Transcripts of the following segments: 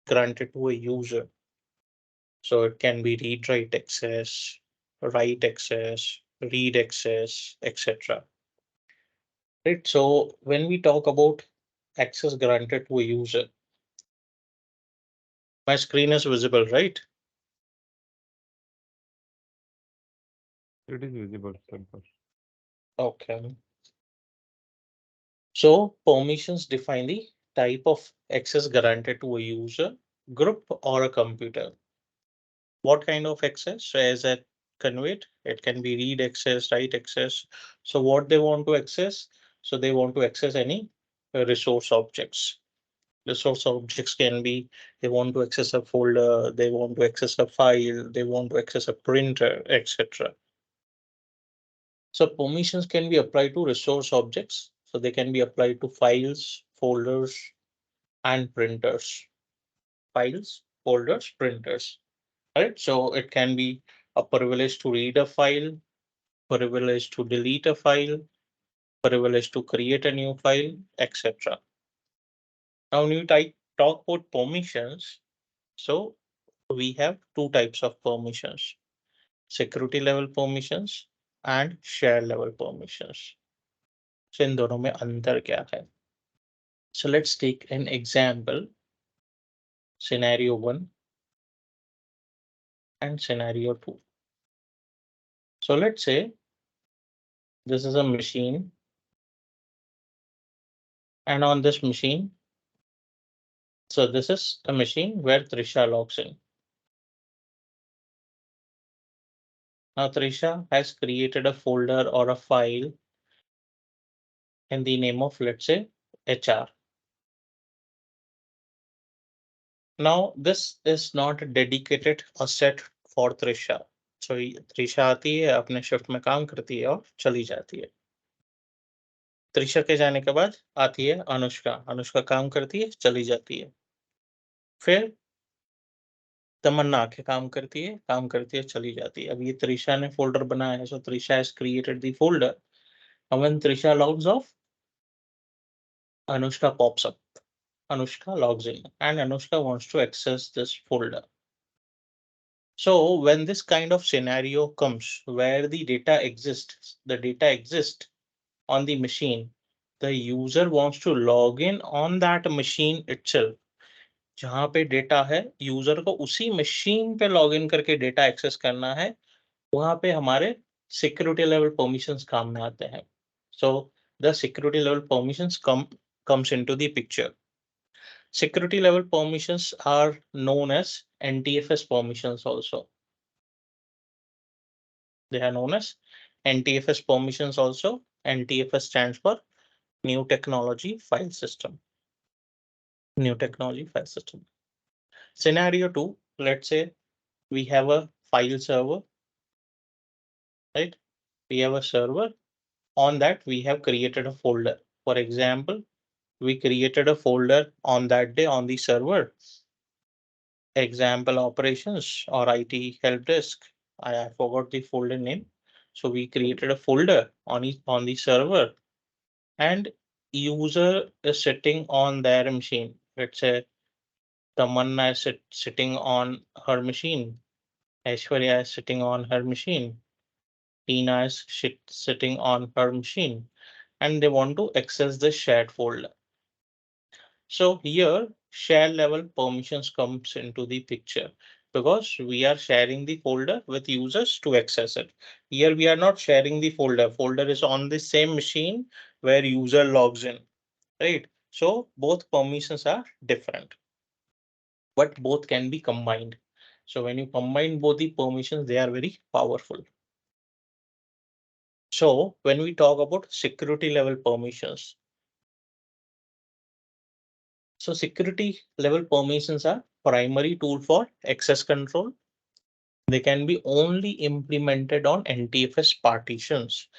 granted to a user. So it can be read-write access, write access, read access, etc. Right. So when we talk about access granted to a user, my screen is visible, right? It is visible, Sankar. Okay. So permissions define the type of access granted to a user, group, or a computer. What kind of access? So as I conveyed, it can be read access, write access. So what they want to access? So they want to access any resource objects. Resource objects can be they want to access a folder, they want to access a file, they want to access a printer, etc. So permissions can be applied to resource objects. So they can be applied to files, folders, and printers. Files, folders, printers. Right? So it can be a privilege to read a file, privilege to delete a file, privilege to create a new file, etc. Now, when you talk about permissions, so we have two types of permissions: security level permissions and share level permissions. So इन दोनों में अंतर क्या है? So let's take an example, scenario 1 and scenario 2. So let's say this is a machine, and on this machine, so this is a machine where Trisha logs in. Now Trisha has created a folder or a file in the name of, let's say, HR. Now this is not a dedicated asset for Trisha. So Trisha आती है, अपने shift में काम करती है और चली जाती है. त्रिशा के जाने के बाद आती है अनुष्का, अनुष्का काम करती है, चली जाती है. फिर तमन्ना आके काम करती है, चली जाती है. अब ये त्रिशा ने फोल्डर बनाया है, so Trisha has created the folder. And when Trisha logs off, Anushka pops up. Anushka logs in, and Anushka wants to access this folder. So when this kind of scenario comes where the data exists on the machine, the user wants to log in on that machine itself. जहाँ पे data है, user को उसी machine पे log in करके data access करना है. वहां पे हमारे सिक्योरिटी लेवल परमिशंस काम में आते हैं. So the security level permissions comes into the picture. Security level permissions are known as NTFS permissions also. They are known as NTFS permissions also. NTFS stands for New Technology File System. New Technology File System. Scenario 2, let's say we have a file server, right? We have a server. On that, we have created a folder. For example, we created a folder on that day on the server, example operations or IT help desk. I forgot the folder name. So we created a folder on the server, and user is sitting on their machine. Let's say Tamanna is sitting on her machine. Aishwarya is sitting on her machine. Tina is sitting on her machine, and they want to access the shared folder. So here share level permissions comes into the picture because we are sharing the folder with users to access it. Here we are not sharing the folder. Folder is on the same machine where user logs in, right? So both permissions are different, but both can be combined. So when you combine both the permissions, they are very powerful. So when we talk about security level permissions, so security level permissions are primary tool for access control. They can be only implemented on NTFS partitions.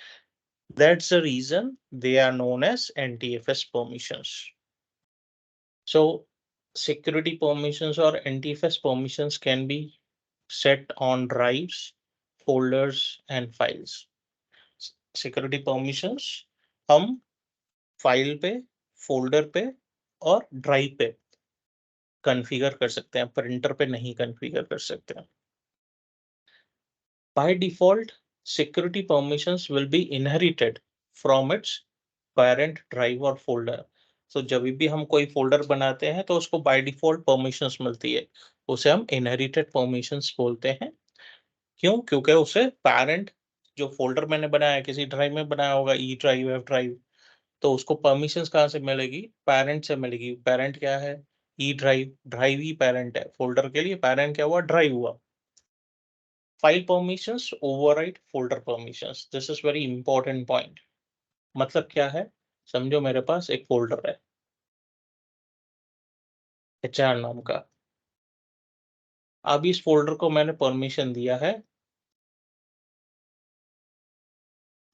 That's the reason they are known as NTFS permissions. So security permissions or NTFS permissions can be set on drives, folders, and files. Security permissions हम file पे, folder पे और drive पे configure कर सकते हैं, printer पे नहीं कॉन्फ़िगर कर सकते हैं। By default, security permissions will be inherited from its parent drive or folder. So जब भी हम कोई फोल्डर बनाते हैं तो उसको by default permissions मिलती है, उसे हम inherited permissions बोलते हैं। क्यों? क्योंकि उसे parent जो फोल्डर मैंने बनाया किसी ड्राइव में बनाया होगा, ई ड्राइव, एफ ड्राइव, तो उसको परमिशंस कहाँ से मिलेगी? पेरेंट से मिलेगी। पेरेंट क्या है? ई ड्राइव, ड्राइव ही पेरेंट है। फोल्डर के लिए पेरेंट क्या हुआ? ड्राइव हुआ। File permissions override folder permissions, this is very important point. मतलब क्या है? समझो मेरे पास एक फोल्डर है एचआर नाम का। अब इस फोल्डर को मैंने परमिशन दिया है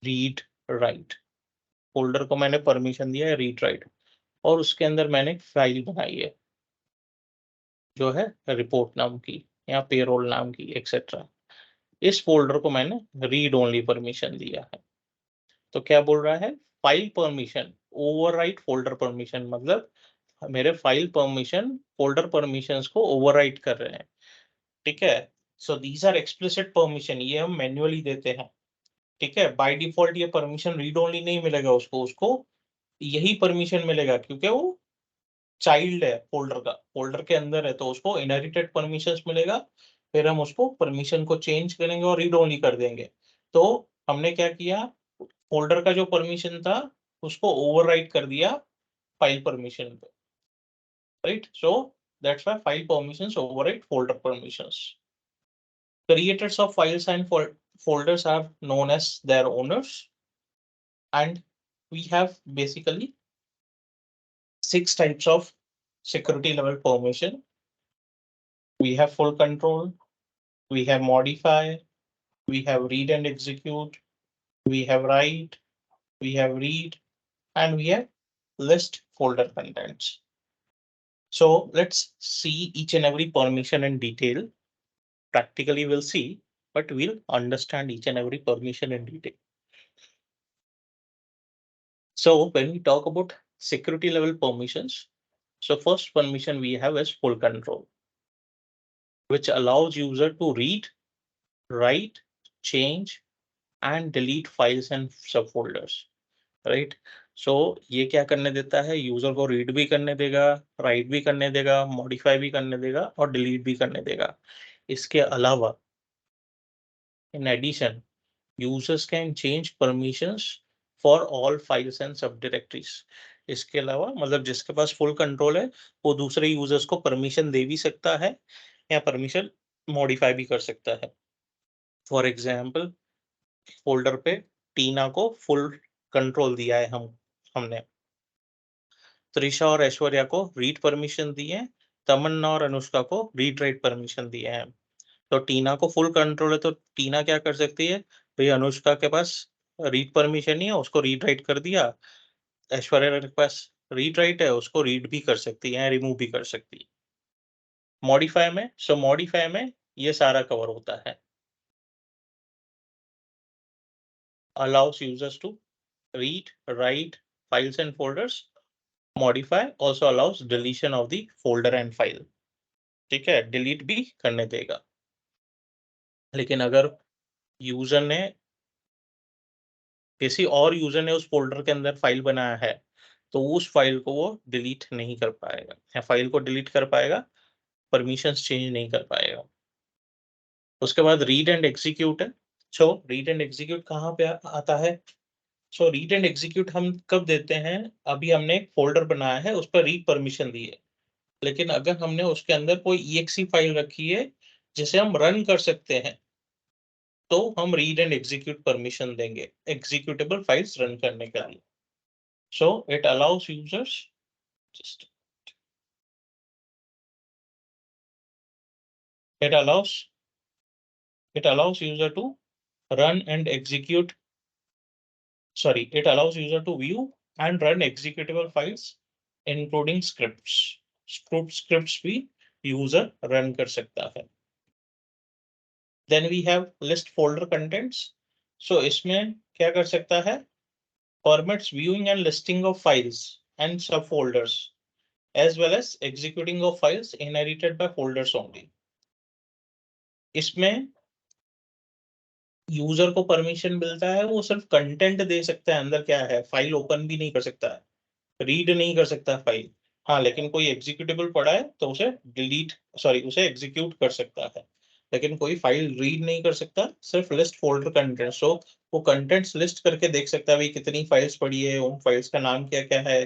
रीड राइट। फोल्डर को मैंने परमिशन दिया है रीड राइट, और उसके अंदर मैंने एक फाइल बनाई है जो है रिपोर्ट नाम की या पेरोल नाम की एक्सेट्रा। इस फोल्डर को मैंने रीड ओनली परमिशन दिया है। तो क्या बोल रहा है? File permission overwrite folder permission, मतलब मेरे फाइल परमिशन फोल्डर परमिशंस को ओवरराइट कर रहे हैं। ठीक है? So these are explicit permission, ये हम मैन्युअली देते हैं। ठीक है? बाय डिफॉल्ट ये परमिशन रीड ओनली नहीं मिलेगा उसको, उसको यही परमिशन मिलेगा क्योंकि वो चाइल्ड है फोल्डर का, फोल्डर के अंदर है, तो उसको इनहेरिटेड परमिशंस मिलेगा। फिर हम उसको परमिशन को चेंज करेंगे और रीड ओनली कर देंगे। तो हमने क्या किया? फोल्डर का जो परमिशन था उसको ओवरराइट कर दिया फाइल परमिशन पे, right? So that's why file permissions overwrite folder permissions. Creators of files and folders are known as their owners, and we have basically 6 types of security level permission. We have full control, we have modify, we have read and execute, we have write, we have read, and we have list folder contents. So let's see each and every permission in detail. Practically we'll see, but we'll understand each and every permission in detail. So when we talk about security level permissions, so first permission we have is full control, which allows user to read, write, change, and delete files and subfolders, right? So ये क्या करने देता है? User को read भी करने देगा, right भी करने देगा, मॉडिफाई भी करने देगा और डिलीट भी करने देगा। इसके अलावा in addition, users can change permissions for all files and subdirectories. इसके अलावा मतलब जिसके पास फुल कंट्रोल है वो दूसरे यूजर्स को परमिशन दे भी सकता है या परमिशन मॉडिफाई भी कर सकता है। फॉर एग्जाम्पल, फोल्डर पे टीना को फुल कंट्रोल दिया है हमने। त्रिशा और ऐश्वर्या को रीड परमिशन दी है, तमन्ना और अनुष्का को रीड राइट परमिशन दिए हैं। तो टीना को फुल कंट्रोल है तो टीना क्या कर सकती है? भाई अनुष्का के पास रीड परमिशन नहीं है, उसको रीड राइट कर दिया। ऐश्वर्या के पास रीड राइट है, उसको रीड भी कर सकती है, रिमूव भी कर सकती है। मॉडिफाई में ये सारा कवर होता है। Allows users to read, write files and folders. Modify also allows deletion of the folder and file. ठीक है? डिलीट भी करने देगा। लेकिन अगर यूजर ने किसी और यूजर ने उस फोल्डर के अंदर फाइल बनाया है, तो उस फाइल को वो डिलीट नहीं कर पाएगा, या फाइल को डिलीट कर पाएगा, परमिशंस चेंज नहीं कर पाएगा। उसके बाद रीड एंड एग्जीक्यूट है। सो रीड एंड एग्जीक्यूट कहाँ पे आता है? सो रीड एंड एग्जीक्यूट हम कब देते हैं? अभी हमने एक फोल्डर बनाया है, उस पर रीड परमिशन दी है, लेकिन अगर हमने उसके अंदर कोई exe फाइल रखी है जिसे हम रन कर सकते हैं, तो हम रीड एंड एग्जीक्यूट परमिशन देंगे एग्जीक्यूटेबल फाइल्स रन करने के लिए। So it allow us users just it allows user to run and execute, it allows user to view and run executable files including scripts. Scripts भी user run कर सकता है। Then we have list folder contents. So इसमें क्या कर सकता है? Permits viewing and listing of files and subfolders as well as executing of files inherited by folders only. इसमें यूजर को परमिशन मिलता है, वो सिर्फ कंटेंट दे सकता है, अंदर क्या है, फाइल ओपन भी नहीं कर सकता है, रीड नहीं कर सकता फाइल। हाँ, लेकिन कोई एग्जीक्यूटेबल पड़ा है तो उसे उसे एग्जीक्यूट कर सकता है, लेकिन कोई फाइल रीड नहीं कर सकता, सिर्फ लिस्ट फोल्डर कंटेंट। सो वो कंटेंट्स लिस्ट करके देख सकता है भाई कितनी फाइल्स पड़ी है, उन फाइल्स का नाम क्या क्या है,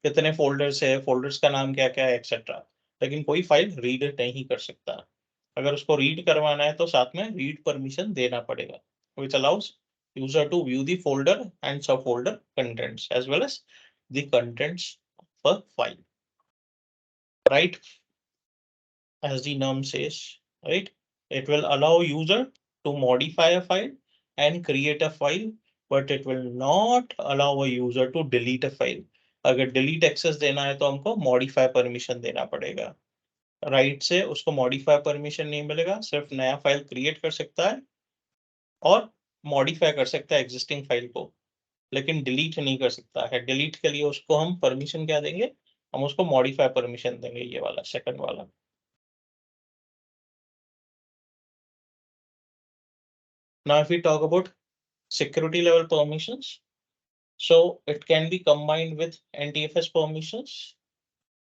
कितने फोल्डर्स है, फोल्डर्स का नाम क्या क्या है, एक्सेट्रा। लेकिन कोई फाइल रीड नहीं कर सकता। अगर उसको रीड करवाना है तो साथ में रीड परमिशन देना पड़ेगा, which allows user to view the folder and subfolder contents as well as the contents of a file. Right? As the name says, right? It will allow user to modify a file and create a file, but it will not allow a user to delete a file. अगर delete access देना है तो हमको modify permission देना पड़ेगा। Right से उसको modify permission नहीं मिलेगा, सिर्फ नया फाइल क्रिएट कर सकता है और मॉडिफाई कर सकता है एग्जिस्टिंग फाइल को, लेकिन डिलीट नहीं कर सकता है। डिलीट के लिए उसको हम परमिशन क्या देंगे, हम उसको मॉडिफाई परमिशन देंगे, ये वाला सेकंड वाला। Now if we talk about security level permissions, so it can be combined with NTFS permissions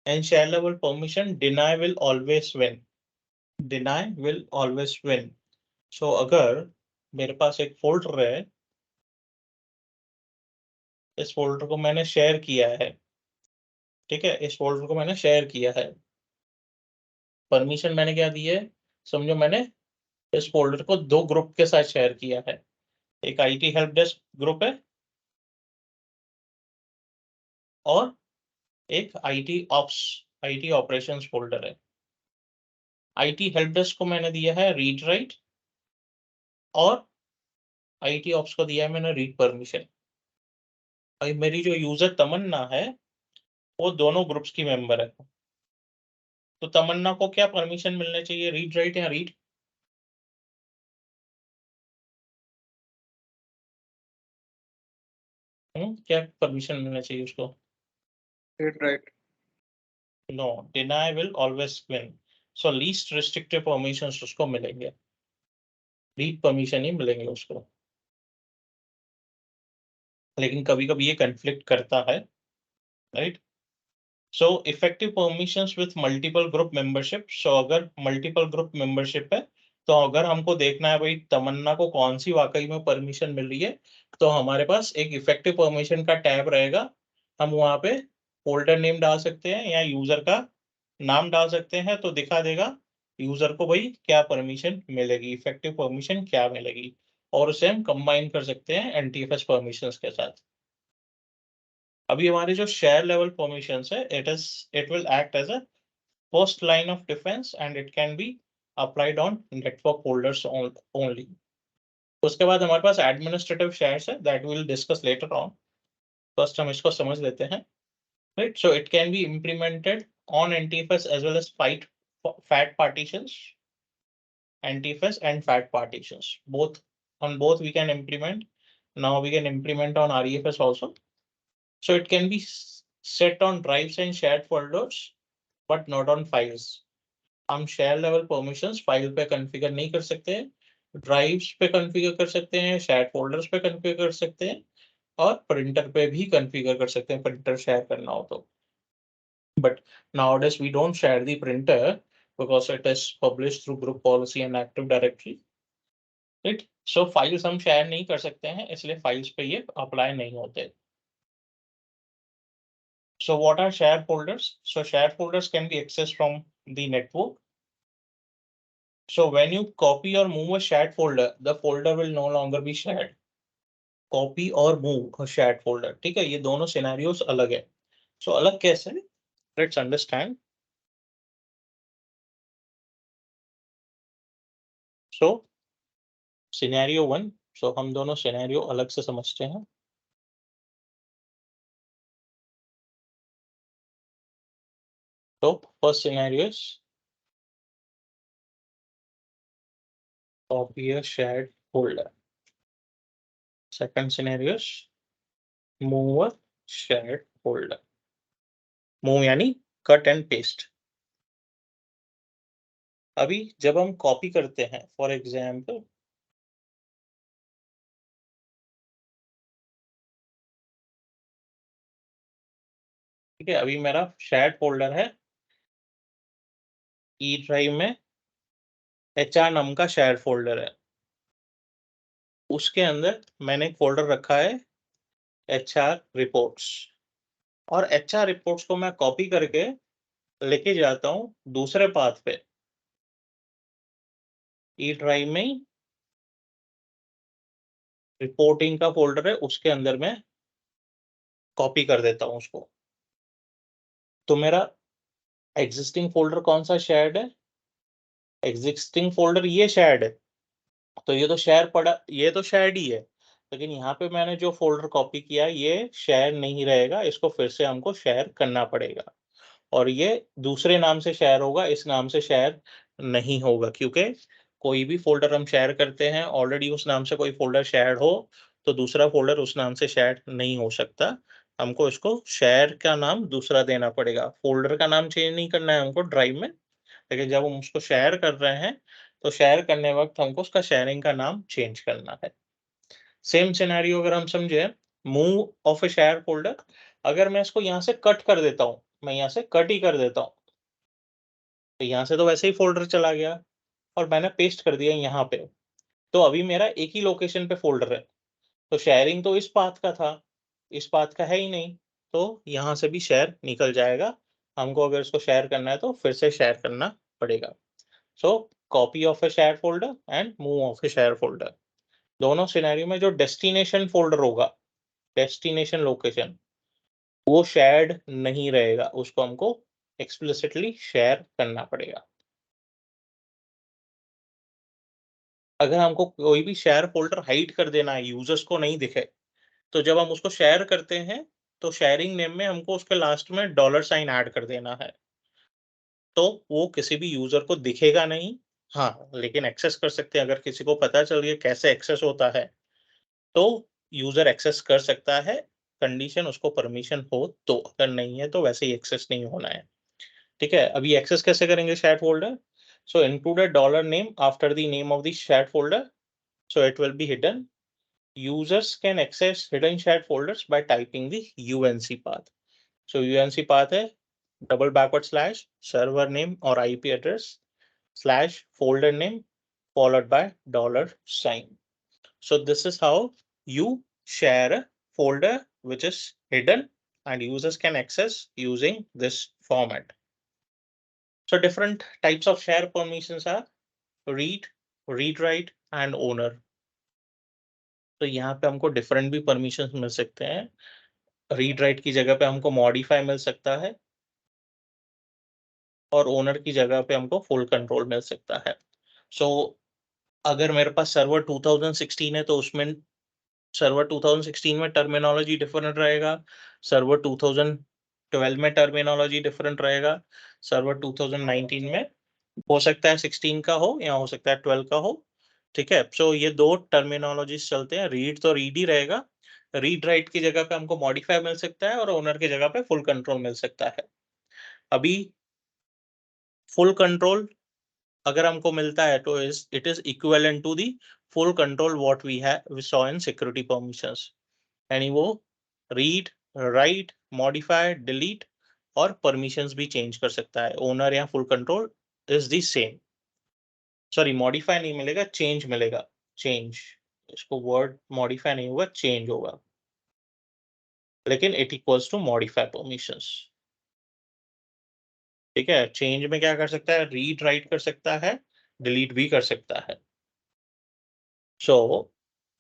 and share level permission. Deny will always win. Deny will always win. So अगर मेरे पास एक folder है, इस folder को मैंने share किया है, ठीक है, इस फोल्डर को मैंने शेयर किया है, परमिशन मैंने क्या दी है, समझो मैंने इस फोल्डर को दो ग्रुप के साथ शेयर किया है, एक आईटी हेल्प डेस्क ग्रुप है और एक आईटी ऑपरेशंस फोल्डर है। आईटी हेल्प डेस्क को मैंने दिया है रीड राइट और आईटी ऑप्स को दिया है मैंने रीड परमिशन। भाई मेरी जो यूजर तमन्ना है वो दोनों ग्रुप्स की मेंबर है, तो तमन्ना को क्या परमिशन मिलने चाहिए, रीड राइट या रीड? क्या परमिशन मिलना चाहिए उसको? Read right. No, deny will always win. So least restrictive permissions उसको मिलेंगे, रीड परमिशन ही मिलेंगे उसको। लेकिन कभी कभी ये कंफ्लिक्ट करता है, right? So effective permissions with multiple group membership. So अगर मल्टीपल ग्रुप मेंबरशिप है तो अगर हमको देखना है भाई तमन्ना को कौन सी वाकई में परमिशन मिल रही है, तो हमारे पास एक इफेक्टिव परमिशन का टैब रहेगा। हम वहां पे फोल्डर नेम डाल सकते हैं या यूजर का नाम डाल सकते हैं, तो दिखा देगा यूजर को भाई क्या परमिशन मिलेगी, इफेक्टिव परमिशन क्या मिलेगी, और उसे हम कंबाइन कर सकते हैं एनटीएफएस परमिशंस के साथ। अभी हमारे जो शेयर लेवल परमिशंस है, it will act as a first line of defence and it can be applied on network holders only. उसके बाद हमारे पास एडमिनिस्ट्रेटिव शेयर्स है, that will discuss later on. First हम इसको समझ लेते हैं, right? So it can be implemented on NTFS as well as fat partitions, NTFS and fat partitions. On both we can implement. Now we can implement on REFS also. So it can be set on drives and shared folders, but not on files. हम share level permissions file पे configure नहीं कर सकते हैं, drives पे configure कर सकते हैं, शेयर फोल्डर्स पे कॉन्फ़िगर कर सकते हैं और प्रिंटर पे भी कॉन्फ़िगर कर सकते हैं, प्रिंटर शेयर करना हो तो। But nowadays we don't share the printer because it is published through group policy and Active Directory, right? So files हम share नहीं कर सकते हैं, इसलिए files पे ये apply नहीं होते। So what are share folders? So share folders can be accessed from the network. So when you copy or move a shared folder, the folder will no longer be shared. Copy or move a shared folder, ठीक है? ये दोनों scenarios अलग है। So अलग कैसे? Let's understand. So scenario 1, so हम दोनों scenario अलग से समझते हैं। So first scenario is copy a shared folder. Second scenario is move a shared folder. Move यानी कट एंड पेस्ट। अभी जब हम कॉपी करते हैं, फॉर एग्जाम्पल ठीक है, अभी मेरा शेयर्ड फोल्डर है ई ड्राइव में, HR नाम का शेयर फोल्डर है, उसके अंदर मैंने एक फोल्डर रखा है HR रिपोर्ट्स, और HR रिपोर्ट्स को मैं कॉपी करके लेके जाता हूँ दूसरे पाथ पे, ई ड्राइव में ही रिपोर्टिंग का फोल्डर है, उसके अंदर मैं कॉपी कर देता हूँ उसको। तो मेरा एग्जिस्टिंग फोल्डर कौन सा शेयर्ड है, एग्जिस्टिंग फोल्डर ये शेयर्ड है, तो ये तो शेयर पड़ा, ये तो शेयर्ड ही है, लेकिन यहाँ पे मैंने जो फोल्डर कॉपी किया ये शेयर नहीं रहेगा, इसको फिर से हमको शेयर करना पड़ेगा, और ये दूसरे नाम से शेयर होगा, इस नाम से शेयर नहीं होगा, क्योंकि कोई भी फोल्डर हम शेयर करते हैं ऑलरेडी उस नाम से कोई फोल्डर शेयर हो तो दूसरा फोल्डर उस नाम से शेयर नहीं हो सकता, हमको इसको शेयर का नाम दूसरा देना पड़ेगा। फोल्डर का नाम चेंज नहीं करना है हमको ड्राइव में, लेकिन जब हम उसको शेयर कर रहे हैं तो शेयर करने वक्त हमको उसका शेयरिंग का नाम चेंज करना है। सेम सिनेरियो अगर हम समझे, move of A share folder, अगर मैं इसको यहाँ से कट कर देता हूँ, मैं यहाँ से कट ही कर देता हूँ, तो यहाँ से तो वैसे ही फोल्डर चला गया और मैंने पेस्ट कर दिया यहाँ पे, तो अभी मेरा एक ही लोकेशन पे फोल्डर है, तो शेयरिंग तो इस पाथ का था, इस पाथ का है ही नहीं, तो यहाँ से भी शेयर निकल जाएगा, हमको अगर इसको शेयर करना है तो फिर से शेयर करना पड़ेगा। सो copy of A share folder and move of A share folder, दोनों सिनेरियो में जो डेस्टिनेशन फोल्डर होगा, डेस्टिनेशन लोकेशन, वो शेयर्ड नहीं रहेगा, उसको हमको एक्सप्लिसिटली शेयर करना पड़ेगा। अगर हमको कोई भी शेयर फोल्डर हाइड कर देना है, यूजर्स को नहीं दिखे, तो जब हम उसको शेयर करते हैं तो शेयरिंग नेम में हमको उसके लास्ट में $साइन ऐड कर देना है, तो वो किसी भी यूजर को दिखेगा नहीं। हाँ, लेकिन एक्सेस कर सकते हैं, अगर किसी को पता चल गया कैसे एक्सेस होता है तो यूजर एक्सेस कर सकता है, कंडीशन उसको परमिशन हो तो, अगर नहीं है तो वैसे ही एक्सेस नहीं होना है। ठीक है, अभी एक्सेस कैसे करेंगे share folder, so include a $name after the name of the shared folder, so it will be hidden. Users can access hidden shared folders by typing the UNC path. So UNC path है // server name or IP address / folder name followed by $sign. So this is how you share a folder which is hidden and users can access using this format. So different types of share permissions are read, read write and owner. तो यहाँ पे हमको different भी permissions मिल सकते हैं, read write की जगह पे हमको मॉडिफाई मिल सकता है और ओनर की जगह पे हमको फुल कंट्रोल मिल सकता है। सो अगर मेरे पास सर्वर 2016 है तो उसमें सर्वर 2016 में टर्मिनोलॉजी डिफरेंट रहेगा, सर्वर 2012 में टर्मिनोलॉजी डिफरेंट रहेगा, सर्वर 2019 में हो सकता है 16 का हो या हो सकता है 12 का हो। ठीक है, सो ये दो टर्मिनोलॉजीज चलते हैं, रीड तो रीड ही रहेगा, रीड राइट की जगह पे हमको मॉडिफाई मिल सकता है और ओनर की जगह पे फुल कंट्रोल मिल सकता है। अभी फुल कंट्रोल अगर हमको मिलता है तो it is equivalent to the full control what we saw in security permissions, यानी वो रीड, राइट, मॉडिफाई, डिलीट और परमिशंस भी चेंज कर सकता है, ओनर या full control is the same. Sorry, modify नहीं मिलेगा, चेंज मिलेगा, चेंज, इसको वर्ड मॉडिफाई नहीं होगा, चेंज होगा, लेकिन it equals to modify permissions. ठीक है, चेंज में क्या कर सकता है, रीड राइट कर सकता है, डिलीट भी कर सकता है। सो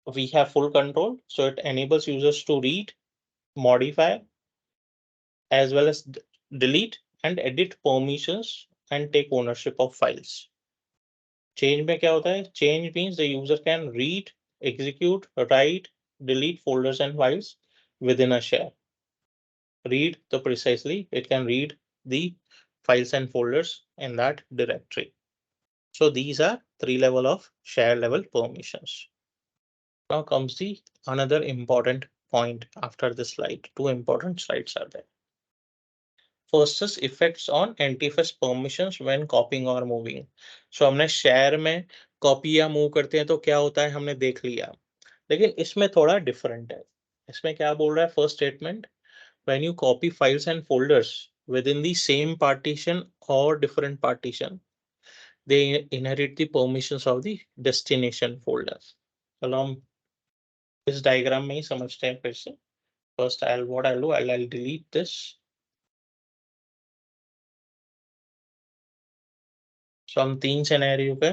we have full control, so it enables users to read, modify as well as delete and edit permissions and take ownership of files. Change में क्या होता है, change means the user can read, execute, write, delete folders and files within a share. Read, so precisely it can read the files and folders in that directory. So these are 3 level of share level permissions. Now comes the another important point after this slide. 2 important slides are there. versus effects on NTFS permissions when copying or moving. So हमने share में copy या move करते हैं तो क्या होता है हमने देख लिया, लेकिन इसमें थोड़ा different है. इसमें क्या बोल रहा है first statement, when you copy files and folders within the same partition or different partition, they inherit the permissions of the destination folder. चलो हम इस diagram में ही समझते हैं फिर से. First what I'll do, I'll delete this. So हम 3 scenario पे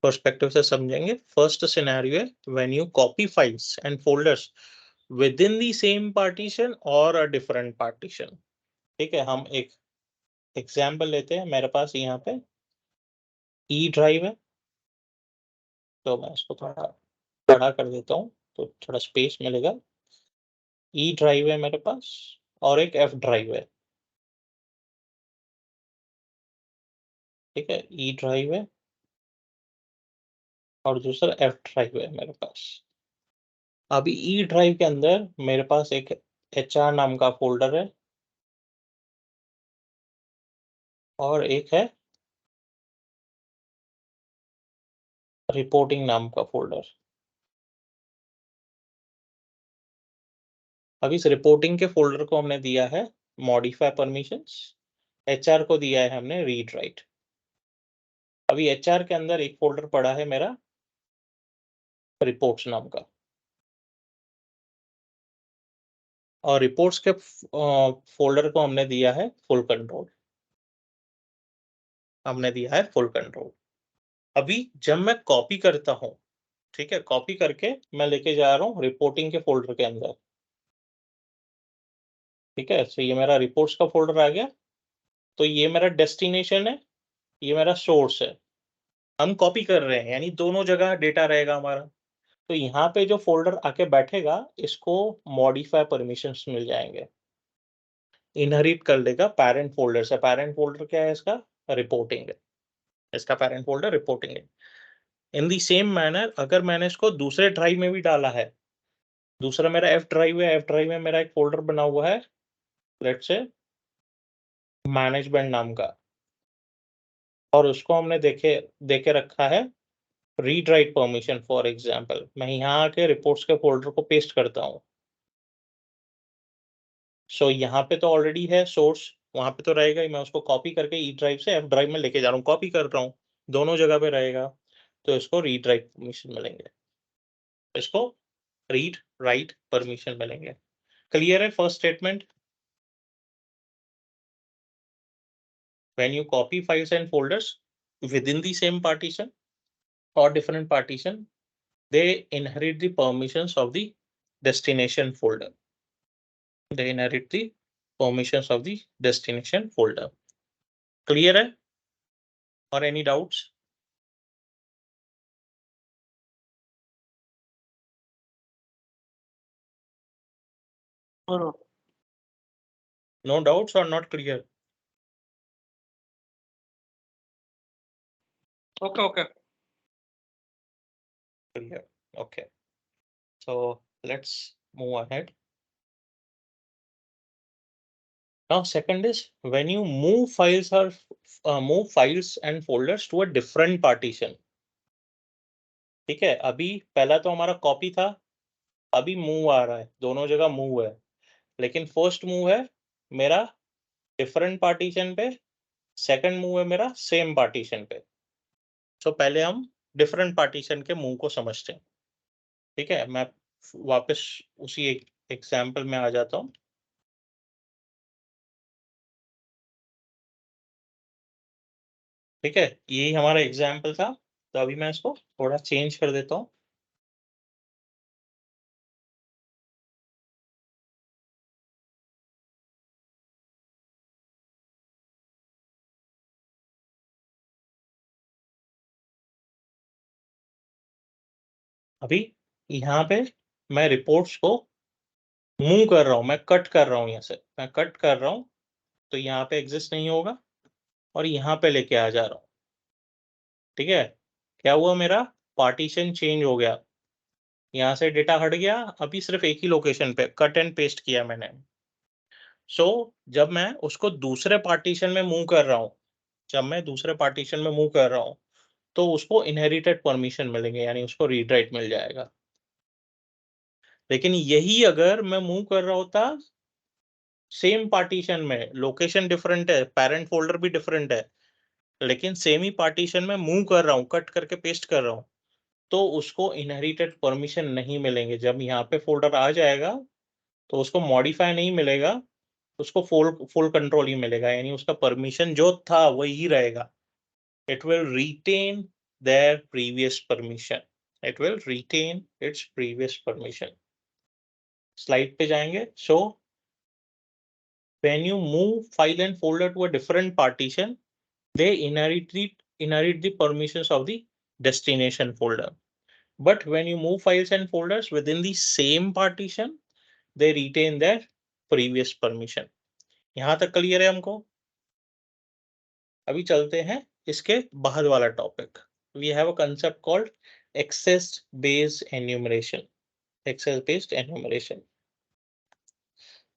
पर्सपेक्टिव से समझेंगे. फर्स्ट सिनेरियो है when you copy files and folders with in the same partition और अ डिफरेंट पार्टीशन. ठीक है, हम एक एग्जांपल लेते हैं. मेरे पास यहाँ पे ई ड्राइव है, तो मैं इसको थोड़ा बड़ा कर देता हूँ तो थोड़ा स्पेस मिलेगा. ई ड्राइव है मेरे पास और एक एफ ड्राइव है. ठीक है, ई ड्राइव है और दूसरा एफ ड्राइव है मेरे पास. अभी ई ड्राइव के अंदर मेरे पास एक HR नाम का फोल्डर है और एक है रिपोर्टिंग नाम का फोल्डर. अब इस रिपोर्टिंग के फोल्डर को हमने दिया है मॉडिफाई परमिशंस, HR को दिया है हमने रीड राइट. अभी HR के अंदर एक फोल्डर पड़ा है मेरा रिपोर्ट्स नाम का, और रिपोर्ट्स के फोल्डर को हमने दिया है फुल कंट्रोल. हमने दिया है फुल कंट्रोल. अभी जब मैं कॉपी करता हूं, ठीक है, कॉपी करके मैं लेके जा रहा हूं रिपोर्टिंग के फोल्डर के अंदर. ठीक है, तो ये मेरा रिपोर्ट्स का फोल्डर आ गया. तो ये मेरा डेस्टिनेशन है, ये मेरा सोर्स है. हम कॉपी कर रहे हैं यानी दोनों जगह डेटा रहेगा हमारा. तो यहाँ पे जो फोल्डर आके बैठेगा इसको मॉडिफाई परमिशंस मिल जाएंगे, इनहेरिट कर लेगा पैरेंट फोल्डर से. पैरेंट फोल्डर क्या है इसका? रिपोर्टिंग है. इसका पैरेंट फोल्डर रिपोर्टिंग है. इन दी सेम मैनर अगर मैंने इसको दूसरे ड्राइव में भी डाला है, दूसरा मेरा एफ ड्राइव है, एफ ड्राइव में मेरा एक फोल्डर बना हुआ है लेट्स से मैनेजमेंट नाम का, और उसको हमने देके रखा है read write permission. For example मैं यहाँ आके रिपोर्ट्स के फोल्डर को पेस्ट करता हूँ. सो यहाँ पे तो ऑलरेडी है सोर्स, वहां पे तो रहेगा ही. मैं उसको कॉपी करके ई ड्राइव से एफ ड्राइव में लेके जा रहा हूँ, कॉपी कर रहा हूँ, दोनों जगह पे रहेगा. तो इसको रीड राइट परमिशन मिलेंगे, इसको रीड राइट परमिशन मिलेंगे. क्लियर है first statement? When you copy files and folders within the same partition or different partition, they inherit the permissions of the destination folder. They inherit the permissions of the destination folder. Clear है? Or any doubts? No. No doubts or not clear? Okay. Clear. Okay. So let's move ahead. Now, second is when you move files or move files and folders to a different partition. ठीक है, अभी पहला तो हमारा copy था, अभी move आ रहा है, दोनों जगह मूव है. लेकिन फर्स्ट मूव है मेरा डिफरेंट पार्टीशन पे, सेकंड मूव है मेरा सेम पार्टीशन पे. सो पहले हम डिफरेंट पार्टीशन के मूव को समझते हैं. ठीक है, मैं वापस उसी एग्जांपल में आ जाता हूँ. ठीक है, यही हमारा एग्जांपल था. तो अभी मैं इसको थोड़ा चेंज कर देता हूँ. अभी यहाँ पे मैं रिपोर्ट्स को मूव कर रहा हूँ, मैं कट कर रहा हूँ, यहाँ से मैं कट कर रहा हूँ तो यहाँ पे एग्जिस्ट नहीं होगा और यहाँ पे लेके आ जा रहा हूँ. ठीक है, क्या हुआ, मेरा पार्टीशन चेंज हो गया, यहाँ से डेटा हट गया. अभी सिर्फ एक ही लोकेशन पे कट एंड पेस्ट किया मैंने. सो जब मैं उसको दूसरे पार्टीशन में मूव कर रहा हूँ, तो उसको इनहेरिटेड परमिशन मिलेंगे, यानी उसको रीड राइट मिल जाएगा। लेकिन यही अगर मैं मूव कर रहा होता सेम पार्टीशन में, लोकेशन डिफरेंट है, पेरेंट फोल्डर भी डिफरेंट है, लेकिन सेम ही पार्टीशन में मूव कर रहा हूँ, कट करके पेस्ट कर रहा हूँ, तो उसको इनहेरिटेड परमिशन नहीं मिलेंगे। जब यहाँ पे फोल्डर आ जाएगा तो उसको मॉडिफाई नहीं मिलेगा, उसको फुल कंट्रोल ही मिलेगा, यानी उसका परमिशन जो था वही रहेगा। It will retain their previous permission. It will retain its previous permission. Slide पे जाएंगे. So when you move file and folder to a different partition, they inherit the permissions of the destination folder. But when you move files and folders within the same partition, they retain their previous permission. यहाँ तक clear है हमको? अभी चलते हैं इसके बाहर वाला topic. We have a concept called access based enumeration. Access based enumeration.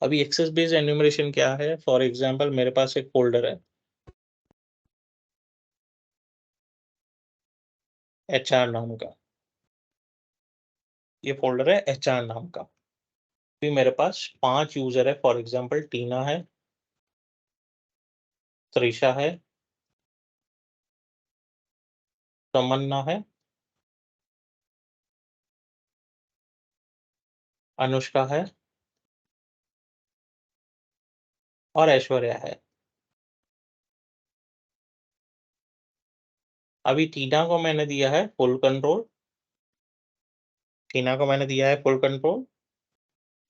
अभी access based enumeration क्या है? फॉर एग्जाम्पल मेरे पास एक फोल्डर है HR नाम का. ये फोल्डर है HR नाम का. अभी मेरे पास 5 यूजर है. फॉर एग्जाम्पल टीना है, त्रिशा है, तमन्ना है, अनुष्का है और ऐश्वर्या है. अभी टीना को मैंने दिया है फुल कंट्रोल.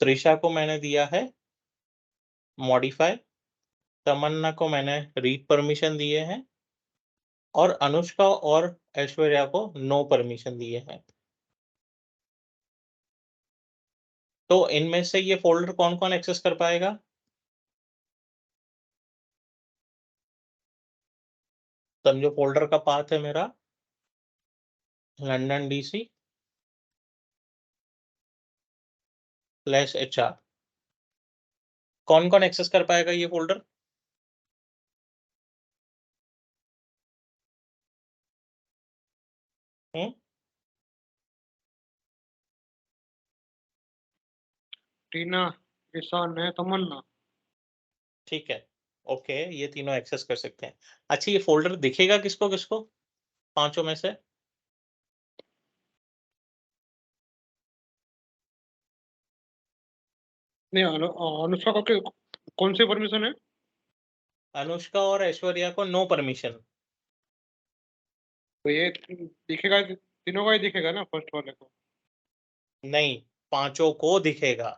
त्रिशा को मैंने दिया है मॉडिफाई. तमन्ना को मैंने रीड परमिशन दिए हैं और अनुष्का और ऐश्वर्या को नो परमिशन दिए हैं. तो इनमें से ये फोल्डर कौन-कौन एक्सेस कर पाएगा? समझो फोल्डर का पाथ है मेरा लंदन DC /HR. कौन-कौन एक्सेस कर पाएगा ये फोल्डर? टीना, ईशान है, तमन्ना. ठीक है, ओके, ये तीनों एक्सेस कर सकते हैं. अच्छा, ये फोल्डर दिखेगा किसको किसको पांचों में से? नहीं, अनुष्का को कौन सी परमिशन है? अनुष्का और ऐश्वर्या को नो परमिशन. तो ये दिखेगा, तीनों का ही दिखेगा ना, फर्स्ट वाले को. नहीं, पांचों को दिखेगा.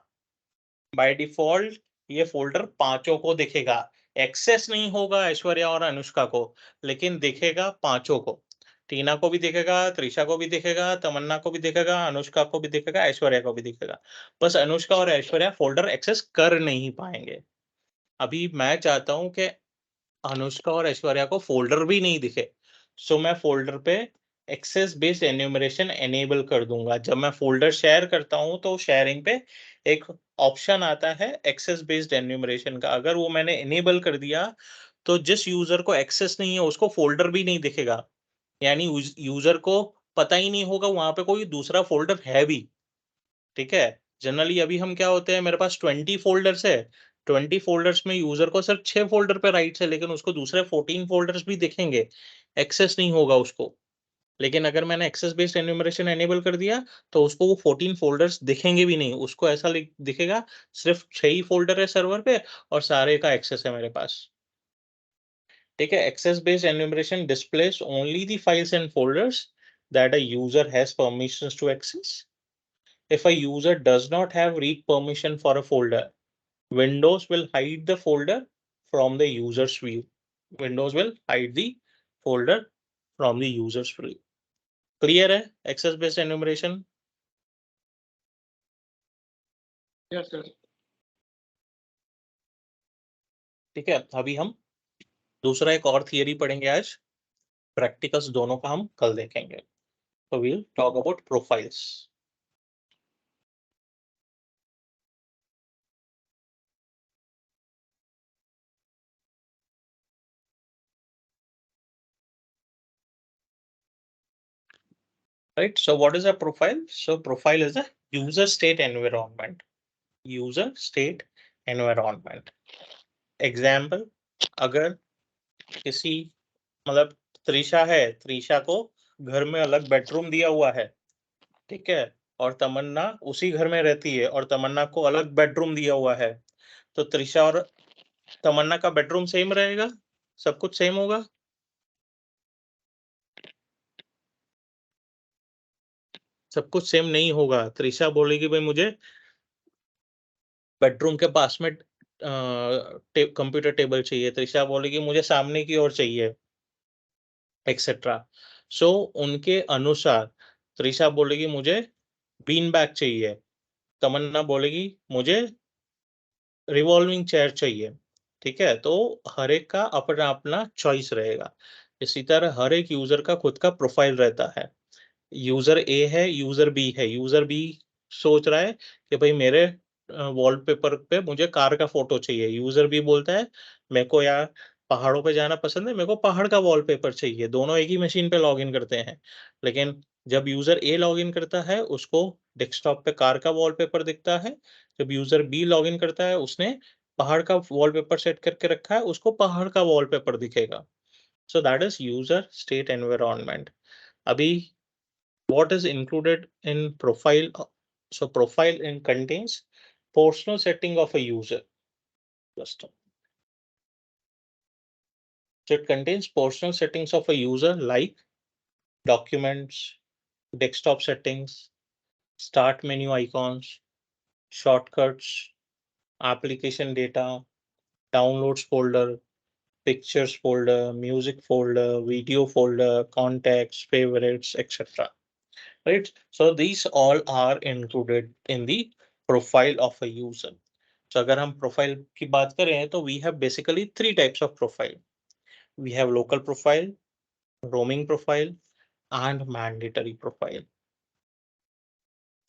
बाय डिफॉल्ट ये फोल्डर पांचों को दिखेगा. एक्सेस नहीं होगा ऐश्वर्या और अनुष्का को, लेकिन दिखेगा पांचों को. टीना को भी दिखेगा, त्रिशा को भी दिखेगा, तमन्ना को भी दिखेगा, अनुष्का को भी दिखेगा, ऐश्वर्या को भी दिखेगा. बस अनुष्का और ऐश्वर्या फोल्डर एक्सेस कर नहीं पाएंगे. अभी मैं चाहता हूं कि अनुष्का और ऐश्वर्या को फोल्डर भी नहीं दिखे, सो मैं फोल्डर पे एक्सेस बेस्ड एन्यूमरेशन एनेबल कर दूंगा. जब मैं फोल्डर शेयर करता हूं तो शेयरिंग पे एक ऑप्शन आता है एक्सेस बेस्ड एन्यूमरेशन का. अगर वो मैंने एनेबल कर दिया तो जिस यूजर को एक्सेस नहीं है उसको फोल्डर भी नहीं दिखेगा, यानी यूजर को पता ही नहीं होगा वहां पे कोई दूसरा फोल्डर है भी. ठीक है, जनरली अभी हम क्या होते हैं, मेरे पास 20 फोल्डर्स है. 20 फोल्डर्स में यूजर को सिर्फ 6 फोल्डर पे राइट्स है, लेकिन उसको दूसरे 14 फोल्डर्स भी दिखेंगे, एक्सेस नहीं होगा उसको. लेकिन अगर मैंने एक्सेस बेस्ड एन्यूमरेशन एनेबल कर दिया तो उसको वो 14 फोल्डर्स दिखेंगे भी नहीं. उसको ऐसा दिखेगा सिर्फ 6 ही फोल्डर है सर्वर पे और सारे का एक्सेस है मेरे पास. ठीक है, access based enumeration displays only the files and folders that a user has permissions to access. If a user does not have read permission for a folder, Windows will hide the folder from the user's view. Windows will hide the folder from the user's view. Clear है access based enumeration? Yes yes. ठीक है, अभी हम दूसरा एक और theory पढ़ेंगे आज. प्रैक्टिकल्स दोनों का हम कल देखेंगे. तो we'll talk about profiles. right? So what is a profile? So profile is a user state environment. User state environment. Example, अगर किसी मतलब त्रिशा है, त्रिशा को घर में अलग बेडरूम दिया हुआ है, ठीक है, और तमन्ना उसी घर में रहती है और तमन्ना को अलग बेडरूम दिया हुआ है, तो त्रिशा और तमन्ना का बेडरूम सेम रहेगा, सब कुछ सेम होगा। सब कुछ सेम नहीं होगा। त्रिशा बोलेगी भाई मुझे बेडरूम के पास में कंप्यूटर टेबल चाहिए, त्रिशा बोलेगी मुझे सामने की ओर चाहिए, एक्सेट्रा। सो उनके अनुसार त्रिशा बोलेगी मुझे बीन बैग चाहिए, तमन्ना बोलेगी मुझे रिवॉल्विंग चेयर चाहिए, ठीक है। तो हर एक का अपना अपना चॉइस रहेगा। इसी तरह हर एक यूजर का खुद का प्रोफाइल रहता है। यूजर ए है, यूजर बी है। यूजर बी सोच रहा है कि भाई मेरे वॉलपेपर पे मुझे कार का फोटो चाहिए। यूजर बी बोलता है मेरे को यार पहाड़ों पे जाना पसंद है, मेरे को पहाड़ का वॉलपेपर चाहिए। दोनों एक ही मशीन पे लॉगिन करते हैं, लेकिन जब यूजर ए लॉगिन करता है उसको डेस्कटॉप पे कार का वॉलपेपर दिखता है। जब यूजर बी लॉगिन करता है उसने पहाड़ का वॉलपेपर सेट करके रखा है, उसको पहाड़ का वॉलपेपर दिखेगा। So that is user state environment. अभी what is included in profile? So profile contains personal setting of a user. Just so it contains personal settings of a user like documents, desktop settings, start menu icons, shortcuts, application data, downloads folder, pictures folder, music folder, video folder, contacts, favorites, etc. Right? So these all are included in the profile of a user. So अगर हम profile की बात करें तो we have basically three types of profile. We have local profile, roaming profile, and mandatory profile.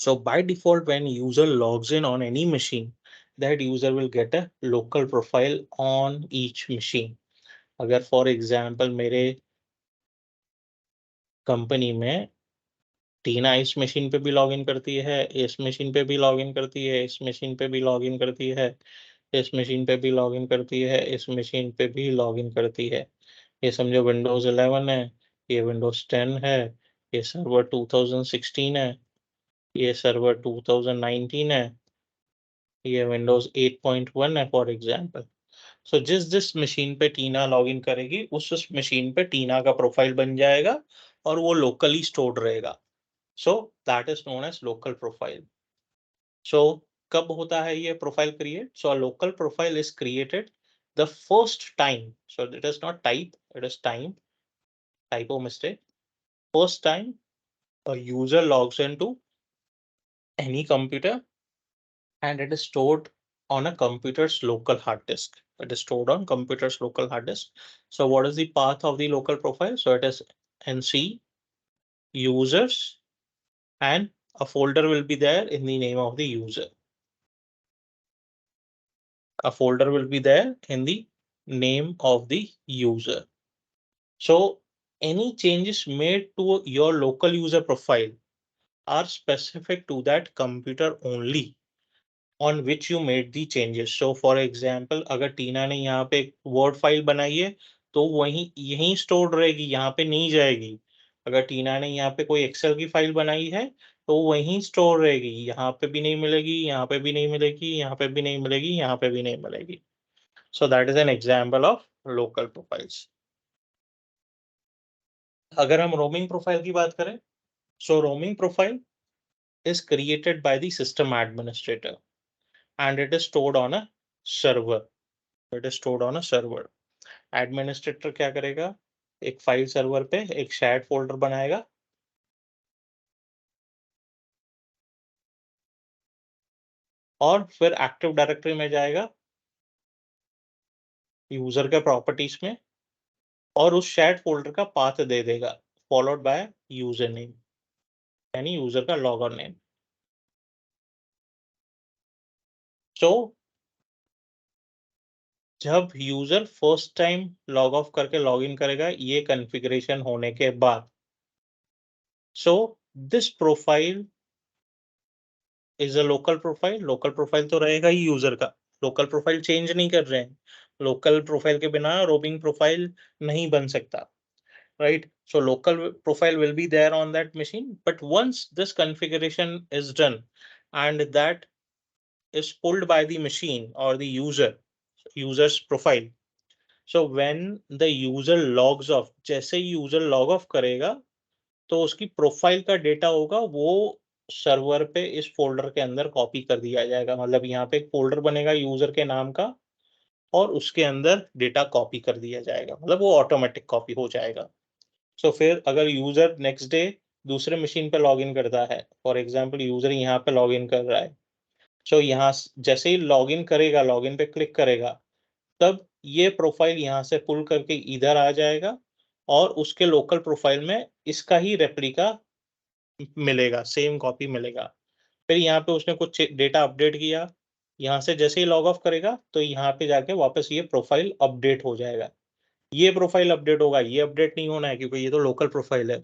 So by default, when user logs in on any machine, that user will get a local profile on each machine. अगर for example मेरे company में टीना इस machine पे भी login करती है, इस machine पे भी लॉगिन करती है, इस मशीन पे भी लॉगिन करती है, इस मशीन पे भी लॉगिन करती है, इस मशीन पे भी लॉगिन करती है। ये समझो विंडोज 11 है, ये विंडोज 10 है, ये सर्वर 2016 है, ये सर्वर 2019 है, ये विंडोज 8.1 है फॉर एग्जांपल। सो जिस जिस मशीन पे टीना लॉगिन करेगी उस मशीन पे टीना का प्रोफाइल बन जाएगा और वो लोकली स्टोर्ड रहेगा। So that is known as local profile. So कब होता है ये profile create? So a local profile is created the first time. So it is not type, it is time. Typo mistake. First time a user logs into any computer and it is stored on a computer's local hard disk. It is stored on computer's local hard disk. So what is the path of the local profile? So it is nc users and a folder will be there in the name of the user. A folder will be there in the name of the user. So any changes made to your local user profile are specific to that computer only on which you made the changes. So for example, अगर टीना ने यहाँ पे word file बनाई है तो वहीं यहीं store रहेगी, यहाँ पे नहीं जाएगी। अगर टीना ने यहाँ पे कोई एक्सेल की फाइल बनाई है तो वहीं स्टोर रहेगी, यहाँ पे भी नहीं मिलेगी, यहाँ पे भी नहीं मिलेगी, यहाँ पे भी नहीं मिलेगी, यहाँ पे भी नहीं मिलेगी। So that is an example of local profiles. अगर हम roaming profile की बात करें, so roaming profile is created by the system administrator and it is stored on a server. It is stored on a server. Administrator क्या करेगा? एक file server पे एक shared folder बनाएगा और फिर एक्टिव डायरेक्टरी में जाएगा यूजर के प्रॉपर्टीज में और उस शेयर्ड फोल्डर का पाथ दे देगा फॉलोड बाय यूजर नेम, यानी यूजर का लॉगर नेम। सो जब user first time log of करके लॉग इन करेगा ये कॉन्फ़िगरेशन होने के बाद, so this profile is a local profile. Local profile तो रहेगा ही यूजर का, लोकल प्रोफाइल चेंज नहीं कर रहे हैं, लोकल प्रोफाइल के बिना रोमिंग प्रोफाइल नहीं बन सकता, right? So local profile will be there on that machine, but once this configuration is done and that is pulled by the machine or the user's profile, so when the user logs off, जैसे ही user log off करेगा तो उसकी profile का data होगा वो server पे इस folder के अंदर कॉपी कर दिया जाएगा। मतलब यहाँ पे एक फोल्डर बनेगा यूजर के नाम का और उसके अंदर डेटा कॉपी कर दिया जाएगा, मतलब वो ऑटोमेटिक कॉपी हो जाएगा। सो फिर अगर यूजर नेक्स्ट डे दूसरे मशीन पे लॉग इन करता है, फॉर एग्जांपल यूजर यहाँ पे लॉग इन कर रहा है, सो यहाँ जैसे ही लॉग इन करेगा, लॉग इन पे क्लिक करेगा, तब ये प्रोफाइल यहाँ से पुल करके इधर आ जाएगा और उसके लोकल प्रोफाइल में इसका ही रेप्लिका मिलेगा, सेम कॉपी मिलेगा। फिर यहाँ पे उसने कुछ डेटा अपडेट किया, यहाँ से जैसे ही लॉग ऑफ करेगा तो यहाँ पे जाके वापस ये प्रोफाइल अपडेट हो जाएगा। ये प्रोफाइल अपडेट होगा, ये अपडेट नहीं होना है क्योंकि ये तो लोकल प्रोफाइल है।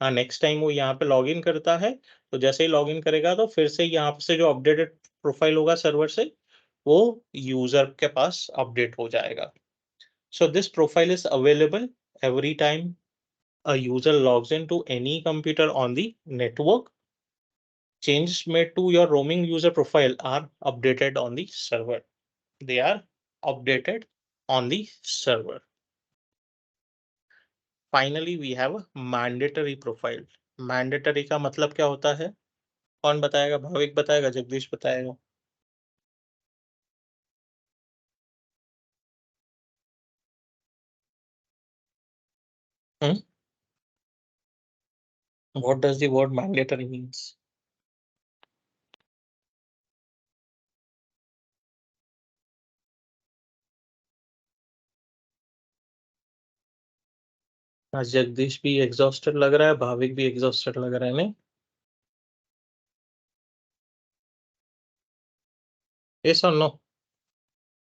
हाँ, नेक्स्ट टाइम वो यहाँ पे लॉगिन करता है तो जैसे ही लॉगिन करेगा तो फिर से यहाँ से जो अपडेटेड प्रोफाइल होगा सर्वर से वो यूजर के पास अपडेट हो जाएगा। So this profile is available every time a user logs into any computer on the network. Changes made to your roaming user profile are updated on the server. They are updated on the server. Finally, we have a mandatory profile. Mandatory का मतलब क्या होता है? कौन बताएगा? भाविक बताएगा, जगदीश बताएगा? Hmm? What does the word mandatory means? आज जगदीश भी एग्जॉस्टेड लग रहा है, भाविक भी एग्जॉस्टेड लग रहा है, नहीं? Yes or no?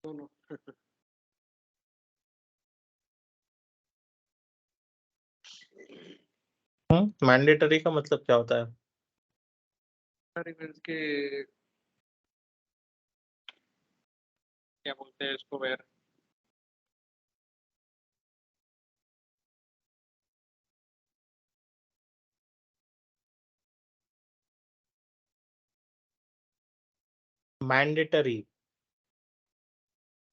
दोनों। मैंडेटरी का मतलब क्या होता है? सारे मीन्स के क्या बोलते हैं इसको यार, मैंडेटरी,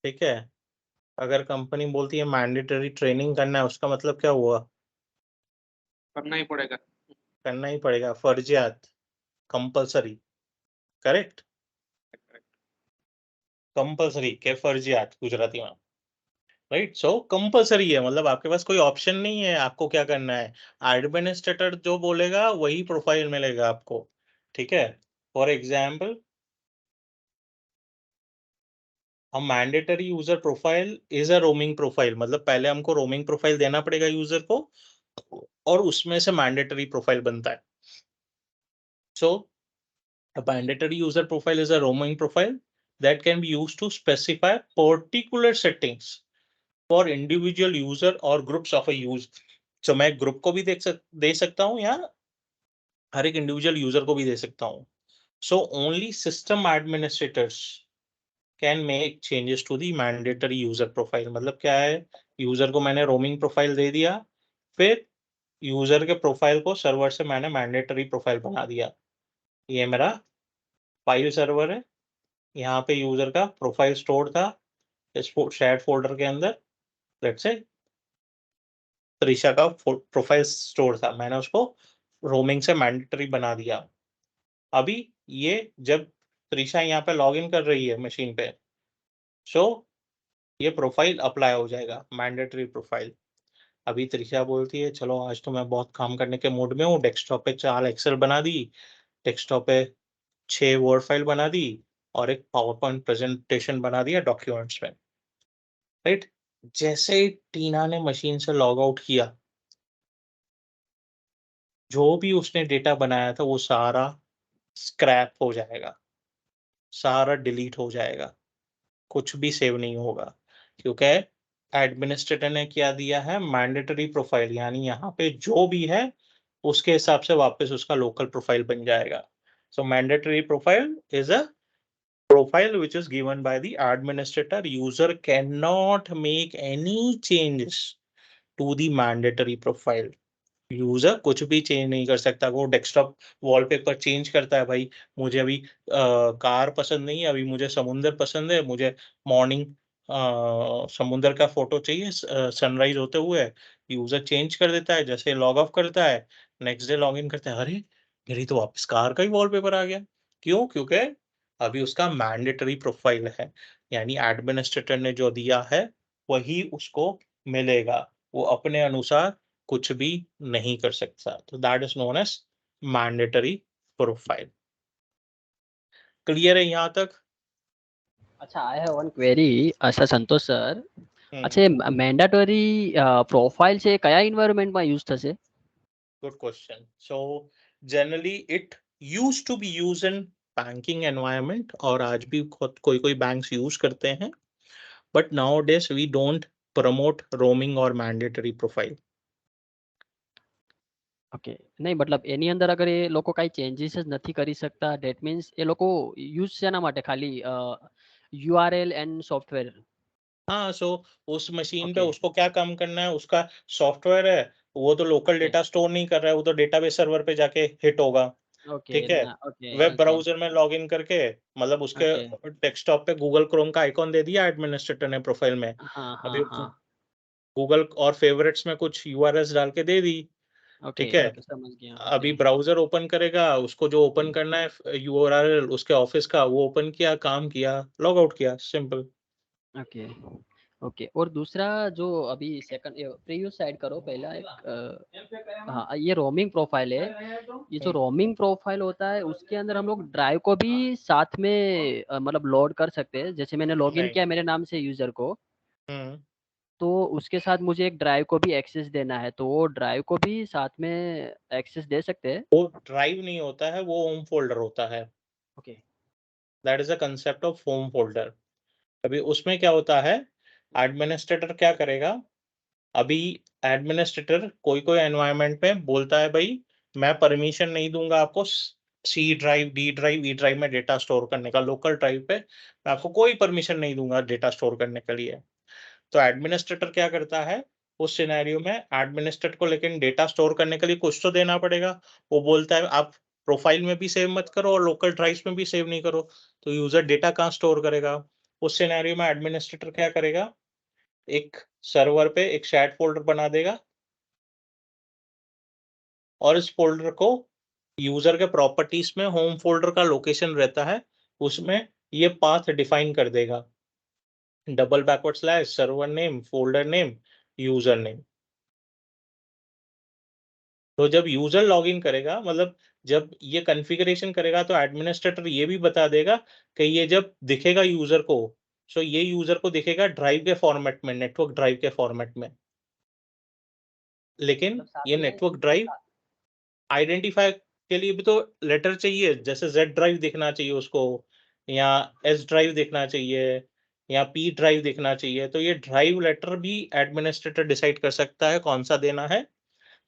ठीक है। अगर कंपनी बोलती है मैंडेटरी ट्रेनिंग करना है, उसका मतलब क्या हुआ? करना ही पड़ेगा। करना ही पड़ेगा, फर्जियात, कंपल्सरी, करेक्ट? कंपल्सरी के फर्जियात गुजराती में, राइट? सो कंपल्सरी है, मतलब आपके पास कोई ऑप्शन नहीं है आपको क्या करना है। एडमिनिस्ट्रेटर जो बोलेगा वही प्रोफाइल मिलेगा आपको, ठीक है। For example, a mandatory user profile is a roaming profile, मतलब पहले हमको रोमिंग प्रोफाइल देना पड़ेगा यूजर को और उसमें से मैंडेटरी प्रोफाइल बनता है। सो a mandatory user profile is a roaming profile that can be used to specify particular settings for individual user or groups of a use। so मैं ग्रुप को भी दे सकता हूँ या हर एक इंडिविजुअल यूजर को भी दे सकता हूँ। So only system administrators can make changes to the mandatory user profile. मतलब क्या है, यूजर को मैंने रोमिंग प्रोफाइल दे दिया, फिर यूजर के प्रोफाइल को सर्वर से मैंने मैंडेटरी प्रोफाइल बना दिया। ये मेरा फाइल सर्वर है, यहाँ पे यूजर का प्रोफाइल स्टोर था इस शेयर्ड फोल्डर के अंदर, लेट्स से त्रिशा का प्रोफाइल स्टोर था, मैंने उसको रोमिंग से मैंडेटरी बना दिया। अभी ये जब त्रिशा यहाँ पे लॉगिन कर रही है मशीन पे, सो ये प्रोफाइल अप्लाई हो जाएगा, मैंडेटरी प्रोफाइल। अभी त्रिशा बोलती है चलो आज तो मैं बहुत काम करने के मूड में हूँ, डेस्कटॉप पे 4 एक्सेल बना दी, डेस्कटॉप पे 6 वर्ड फाइल बना दी और एक पावर पॉइंट प्रेजेंटेशन बना दिया डॉक्यूमेंट्स में, राइट? जैसे ही टीना ने मशीन से लॉग आउट किया, जो भी उसने डेटा बनाया था वो सारा स्क्रैप हो जाएगा, सारा डिलीट हो जाएगा, कुछ भी सेव नहीं होगा, क्योंकि एडमिनिस्ट्रेटर ने क्या दिया है, मैंडेटरी प्रोफाइल, यानी यहाँ पे जो भी है उसके हिसाब से वापस उसका लोकल प्रोफाइल बन जाएगा। So mandatory profile is a profile which is given by the administrator. User cannot make any changes to the mandatory profile. User कुछ भी चेंज नहीं कर सकता। वो डेस्कटॉप वॉलपेपर चेंज करता है, भाई मुझे अभी कार पसंद नहीं है, अभी मुझे समुंदर पसंद है, मुझे मॉर्निंग समुंदर का फोटो चाहिए सनराइज होते हुए। यूजर चेंज कर देता है, जैसे लॉग ऑफ करता है नेक्स्ट डे लॉग इन करता है, अरे मेरी तो वापस कार का ही वॉलपेपर आ गया। क्यों? क्योंकि अभी उसका मैंडेटरी प्रोफाइल है, यानी एडमिनिस्ट्रेटर ने जो दिया है वही उसको मिलेगा, वो अपने अनुसार कुछ भी नहीं कर सकता। तो that is known as mandatory profile. Clear है यहाँ तक? अच्छा, आई हैव वन क्वेरी। अच्छा संतोष सर, हम्म, अच्छा મેન્ડેટરી પ્રોફાઇલ છે કયા એન્વાયરમેન્ટમાં યુઝ થશે? good question. So generally it used to be used in banking environment, और आज भी कोई कोई बैंक्स यूज करते हैं, but nowadays we don't promote roaming or mandatory profile. Okay, નહીં મતલબ એની અંદર અગર એ લોકો કાંઈ ચેન્જીસ જ નથી કરી શકતા, ધેટ મીન્સ એ લોકો યુઝ શેના માટે ખાલી યુઆરએલ એન્ડ સોફ્ટવેર? हाँ, सो उस मशीन पे Okay. उसको क्या काम करना है, उसका सॉफ्टवेयर है, वो तो लोकल Okay. डेटा स्टोर नहीं कर रहा है, वो तो डेटाबेस सर्वर पे जाके हिट होगा। ओके ठीक है, ना, ओके वेब ओके ब्राउजर में लॉग इन करके, मतलब उसके ओके। डेस्कटॉप पे गूगल क्रोम का आइकॉन दे दिया एडमिनिस्ट्रेटर ने प्रोफाइल में। हाँ हाँ अभी हाँ, गूगल और फेवरेट्स में कुछ यूआरएल्स डाल के दे दी। ओके ठीक है, ओके, समझ गया। अभी ओके ब्राउजर ओपन करेगा, उसको जो ओपन करना है यूआरएल उसके ऑफिस का, वो ओपन किया, काम किया, लॉग आउट किया, सिंपल। Okay okay. और दूसरा जो अभी सेकंड प्रीवियस साइड करो पहला एक हाँ, ये रोमिंग प्रोफाइल है। ये जो रोमिंग प्रोफाइल होता है उसके अंदर हम लोग ड्राइव को भी साथ में मतलब लोड कर सकते हैं। जैसे मैंने लॉगिन नहीं। किया मेरे नाम से यूजर को, हम्म, तो उसके साथ मुझे एक ड्राइव को भी एक्सेस देना है, तो वो ड्राइव को भी साथ में एक्सेस दे सकते हैं? वो ड्राइव नहीं होता है, वो होम फोल्डर होता है। Okay that is a concept of home folder. अभी उसमें क्या होता है, एडमिनिस्ट्रेटर क्या करेगा, अभी एडमिनिस्ट्रेटर कोई कोई एनवायरनमेंट में बोलता है, भाई मैं परमिशन नहीं दूंगा आपको C drive, D drive, E drive में डेटा स्टोर करने का, लोकल ड्राइव पे मैं आपको कोई परमिशन नहीं दूंगा डेटा स्टोर करने के लिए। तो एडमिनिस्ट्रेटर क्या करता है, उस सिनेरियो में एडमिनिस्ट्रेटर को लेकिन डेटा स्टोर करने के लिए कुछ तो देना पड़ेगा। वो बोलता है आप प्रोफाइल में भी सेव मत करो और लोकल ड्राइव्स में भी सेव नहीं करो, तो यूजर डेटा कहाँ स्टोर करेगा? उस सिनेरियो में एडमिनिस्ट्रेटर क्या करेगा, एक सर्वर पे एक शेयर्ड फोल्डर बना देगा, और इस फोल्डर को यूजर के प्रॉपर्टीज में होम फोल्डर का लोकेशन रहता है, उसमें ये पाथ डिफाइन कर देगा, double backward slash server name, folder name, user name. तो जब यूजर लॉगिन करेगा, मतलब जब ये कॉन्फ़िगरेशन करेगा, तो एडमिनिस्ट्रेटर ये भी बता देगा कि ये जब दिखेगा यूजर को, सो ये यूजर को दिखेगा ड्राइव के फॉर्मेट में, नेटवर्क ड्राइव के फॉर्मेट में। लेकिन मतलब साथ ये में नेटवर्क ड्राइव आइडेंटिफाई के लिए भी तो लेटर चाहिए, जैसे जेड ड्राइव दिखना चाहिए उसको, या एस ड्राइव दिखना चाहिए, या पी ड्राइव दिखना चाहिए। तो ये ड्राइव लेटर भी एडमिनिस्ट्रेटर डिसाइड कर सकता है कौन सा देना है।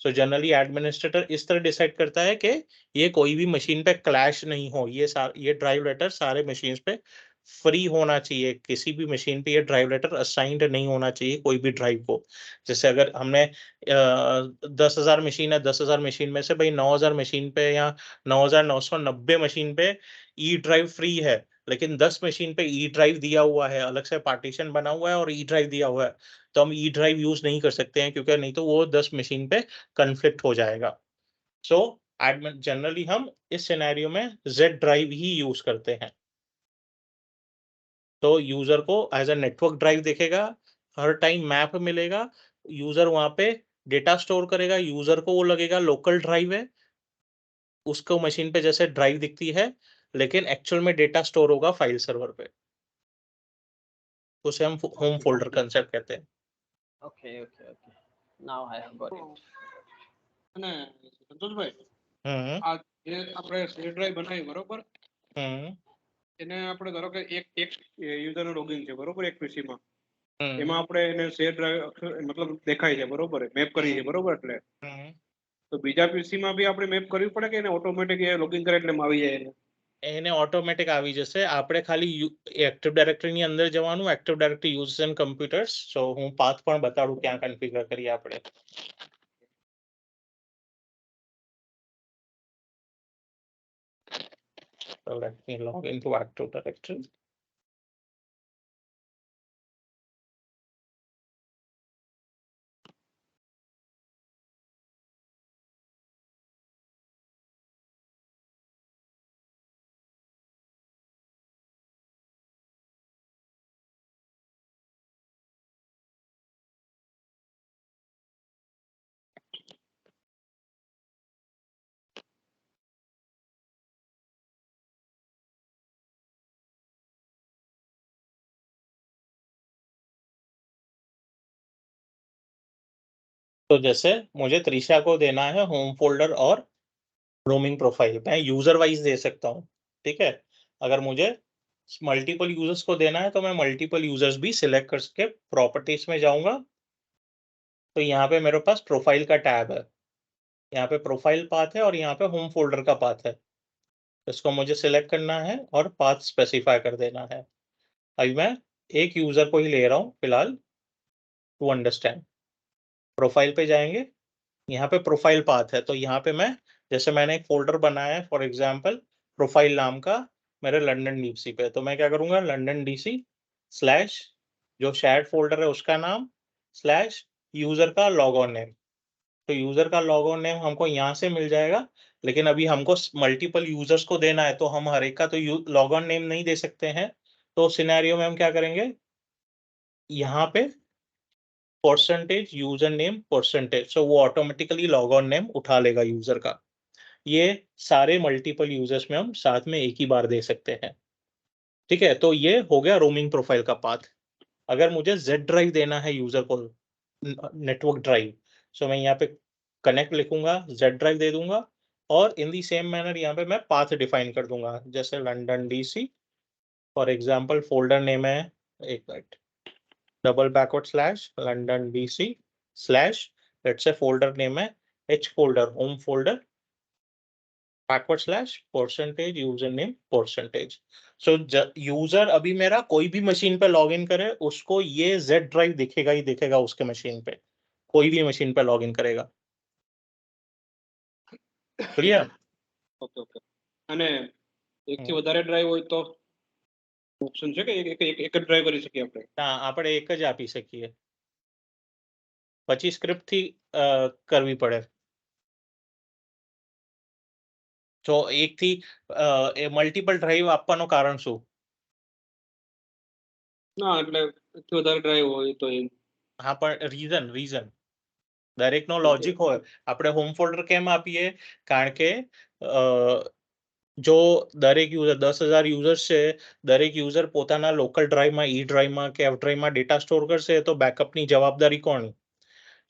सो जनरली एडमिनिस्ट्रेटर इस तरह डिसाइड करता है कि ये कोई भी मशीन पे क्लैश नहीं हो, ये ड्राइव लेटर सारे मशीन्स पे फ्री होना चाहिए, किसी भी मशीन पे ये ड्राइव लेटर असाइंड नहीं होना चाहिए कोई भी ड्राइव को। जैसे अगर हमने 10,000 मशीन है, 10,000 मशीन में से भाई 9,000 मशीन पे या 9,990 मशीन पे ई ड्राइव फ्री है, लेकिन 10 मशीन पे ई ड्राइव दिया हुआ है, अलग से पार्टीशन बना हुआ है और ई ड्राइव दिया हुआ है, तो हम ई ड्राइव यूज नहीं कर सकते हैं, क्योंकि नहीं तो वो 10 मशीन पे कन्फ्लिक्ट हो जाएगा। सो एडमिन जनरली हम इस सिनेरियो में जेड ड्राइव ही यूज करते हैं। तो यूजर को एज अ नेटवर्क ड्राइव दिखेगा, हर टाइम मैप मिलेगा, यूजर वहां पे डेटा स्टोर करेगा, यूजर को वो लगेगा लोकल ड्राइव है, उसको मशीन पे जैसे ड्राइव दिखती है, लेकिन एक्चुअल में डेटा स्टोर होगा फाइल सर्वर पे। उसे हम होम फोल्डर कंसेप्ट कहते हैं। Okay okay okay, now I have got it. અને સંતોષભાઈ हम्म, આ જે આપણે શેર ડ્રાઈવ બનાવી બરોબર, हम्म, એને આપણે ધારો કે એક એક યુઝરનું લોગિન છે બરોબર એક પીસીમાં, हम्म, એમાં આપણે એને શેર ડ્રાઈવ મતલબ દેખાય છે બરોબર, મેપ કરી છે બરોબર, એટલે हम्म, તો બીજા પીસી માં બી આપણે મેપ કરવી પડે કે એને ઓટોમેટિક લોગિન કરે એટલે એમાં આવી જાય એને? એને ઓટોમેટિક આવી જશે. આપણે ખાલી એક્ટિવ ડાયરેક્ટરીની અંદર જવાનું, active directory users and computers. So હું પાથ પણ બતાડું ક્યાં કન્ફિગર કરીએ આપણે. So let me log into Active Directory. तो जैसे मुझे त्रिशा को देना है होम फोल्डर और रोमिंग प्रोफाइल, मैं यूजर वाइज दे सकता हूँ, ठीक है। अगर मुझे मल्टीपल यूजर्स को देना है तो मैं मल्टीपल यूजर्स भी सिलेक्ट करके प्रॉपर्टीज में जाऊंगा। तो यहाँ पे मेरे पास प्रोफाइल का टैब है, यहाँ पे प्रोफाइल पाथ है और यहाँ पे होम फोल्डर का पाथ है। इसको मुझे सिलेक्ट करना है और पाथ स्पेसिफाई कर देना है। अभी मैं एक यूजर को ही ले रहा हूँ फिलहाल टू अंडरस्टैंड। प्रोफाइल पे जाएंगे, यहाँ पे प्रोफाइल पाथ है, तो यहाँ पे मैं जैसे मैंने एक फोल्डर बनाया है फॉर एग्जांपल प्रोफाइल नाम का मेरे लंदन डीसी पे, तो मैं क्या करूंगा लंदन डीसी स्लैश जो शेयर्ड फोल्डर है उसका नाम स्लैश यूजर का लॉग ऑन नेम। तो यूजर का लॉग ऑन नेम हमको यहाँ से मिल जाएगा, लेकिन अभी हमको मल्टीपल यूजर्स को देना है तो हम हर एक का तो लॉग ऑन नेम नहीं दे सकते हैं। तो सिनेरियो में हम क्या करेंगे, यहाँ पे परसेंटेज यूजर नेम परसेंटेज, सो वो ऑटोमेटिकली लॉग ऑन नेम उठा लेगा यूजर का। ये सारे मल्टीपल यूजर्स में हम साथ में एक ही बार दे सकते हैं, ठीक है। तो ये हो गया रोमिंग प्रोफाइल का पाथ। अगर मुझे जेड ड्राइव देना है यूजर को, नेटवर्क ड्राइव, सो मैं यहाँ पे कनेक्ट लिखूंगा, जेड ड्राइव दे दूंगा और इन दी सेम मैनर यहाँ पे मैं पाथ डिफाइन कर दूंगा, जैसे London DC for example folder name है, एक minute, double backward slash London DC slash let's say folder name है H folder home folder backward slash percentage user name percentage. So user अभी मेरा कोई भी मशीन पे लॉग इन करे उसको ये जेड ड्राइव दिखेगा ही दिखेगा उसके मशीन पे, कोई भी मशीन पे लॉग इन करेगा। क्लियर? Okay okay. અને એકથી વધારે ડ્રાઈવ હોય તો ઓપ્શન છે કે એક જ ડ્રાઈવ કરી શકીએ આપણે? ના, આપણે એક જ આપી શકીએ, પછી સ્ક્રિપ્ટ થી કરવી પડે। તો એક થી મલ્ટીપલ ડ્રાઈવ આપવાનું કારણ શું? ના એટલે એકથી વધારે ડ્રાઈવ હોય તો એમ। હા પણ રીઝન દરેકનો લોજિક હોય। આપણે હોમ ફોલ્ડર કેમ આપીએ, કારણ કે જો દરેક યુઝર 10,000 યુઝર્સ છે, દરેક યુઝર પોતાના લોકલ ડ્રાઈવમાં ઈ ડ્રાઈવમાં કે એફ ડ્રાઈવમાં ડેટા સ્ટોર કરશે તો બેકઅપની જવાબદારી કોની?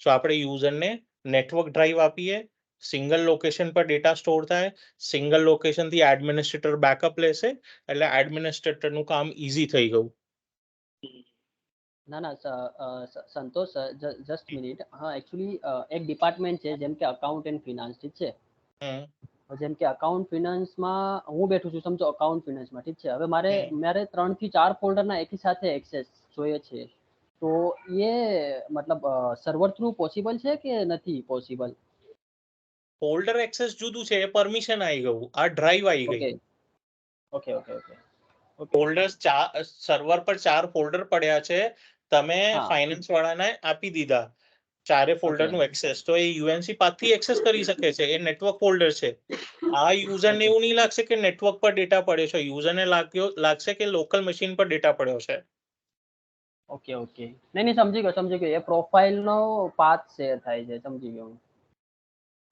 સો આપણે યુઝરને નેટવર્ક ડ્રાઈવ આપીએ, સિંગલ લોકેશન પર ડેટા સ્ટોર થાય, સિંગલ લોકેશનથી એડમિનિસ્ટ્રેટર બેકઅપ લેશે, એટલે એડમિનિસ્ટ્રેટરનું કામ ઈઝી થઈ ગયું। ના ના સંતોષ જસ્ટ મિનિટ, હા એકચ્યુઅલી એક ડિપાર્ટમેન્ટ છે જેમ કે અકાઉન્ટ એન્ડ ફિનાન્સ, ઠીક છે। જેમ કે અકાઉન્ટ ફિનાન્સમાં હું બેઠું છું, સમજો અકાઉન્ટ ફિનાન્સમાં, ઠીક છે। હવે મારે 3 થી 4 ફોલ્ડરના એકી સાથે એક્સેસ જોઈએ છે, તો ये मतलब સર્વર થ્રુ પોસિબલ છે કે નથી પોસિબલ? ફોલ્ડર એક્સેસ જુદું છે, એ પરમિશન આવી ગયું, આ ડ્રાઈવ આવી ગઈ। Okay okay okay folders server પર 4 ફોલ્ડર પડ્યા છે, તમે હા ફાઇનાન્સ વાળાને આપી દીધા ચારે ફોલ્ડરનું એક્સેસ, તો એ યુએનસી પાથથી એક્સેસ કરી શકે છે, એ નેટવર્ક ફોલ્ડર છે। આ યુઝરને એવું નહીં લાગશે કે નેટવર્ક પર ડેટા પડ્યો છે, યુઝરને લાગશે કે લોકલ મશીન પર ડેટા પડ્યો છે। ઓકે ઓકે, નહીં સમજી ગયો, એ પ્રોફાઇલનો પાથ શેર થાય છે, સમજી ગયો હું।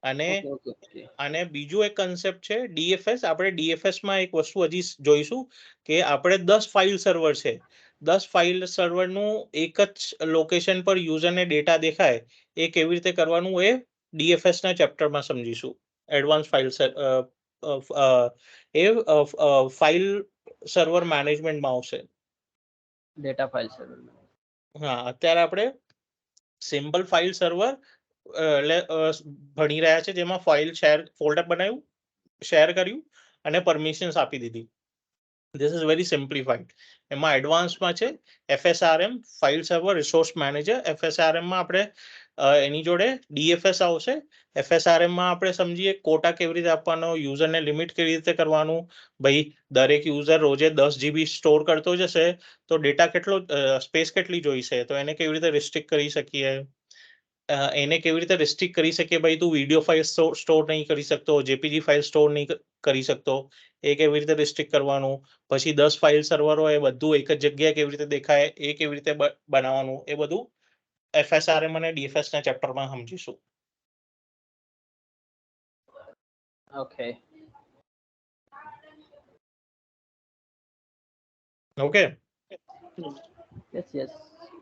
અને ઓકે ઓકે અને બીજું એક કન્સેપ્ટ છે ડીએફએસ। આપણે ડીએફએસમાં એક વસ્તુ હજી જોઈશું કે આપણે 10 ફાઇલ સર્વર છે, 10 ફાઇલ સર્વરનું એક જ લોકેશન પર યુઝરને ડેટા દેખાય, એ કેવી રીતે કરવાનું એ ડીએફએસના ચેપ્ટરમાં સમજીશું। એડવાન્સ ફાઇલ એ ફાઇલ સર્વર મેનેજમેન્ટમાં આવશે। ડેટા ફાઇલ સર્વર, હા, અત્યારે આપણે સિમ્પલ ફાઇલ સર્વર ભણી રહ્યા છે જેમાં ફાઇલ ફોલ્ડર બનાવ્યું, શેર કર્યું અને પરમિશન્સ આપી દીધી. This is very simplified. એમાં એડવાન્સમાં છે FSRM, file server resource manager. FSRM માં આપણે એની જોડે DFS આવશે. FSRM માં આપણે સમજીએ કોટા કેવી રીતે આપવાનો, યુઝરને લિમિટ કેવી રીતે કરવાનું. ભાઈ દરેક યુઝર રોજે 10 GB સ્ટોર કરતો જશે તો ડેટા કેટલો સ્પેસ કેટલી જોઈશે, તો એને કેવી રીતે રિસ્ટ્રિક્ટ કરી શકીએ. એને કેવી રીતે રિસ્ટ્રિક્ટ કરી શકીએ, ભાઈ તું વિડીયો ફાઇલ સ્ટોર નહીં કરી શકતો, JPG ફાઇલ સ્ટોર નહીં કરી શકતો, એ કેવી રીતે રિસ્ટ્રિક્ટ કરવાનું. પછી 10 ફાઇલ સર્વરો એ બધું એક જ જગ્યાએ કેવી રીતે દેખાય એ કેવી રીતે બનાવવાનું, એ બધું FSRM અને DFS ના ચેપ્ટરમાં સમજીશું. Okay. ઓકે. Yes, yes.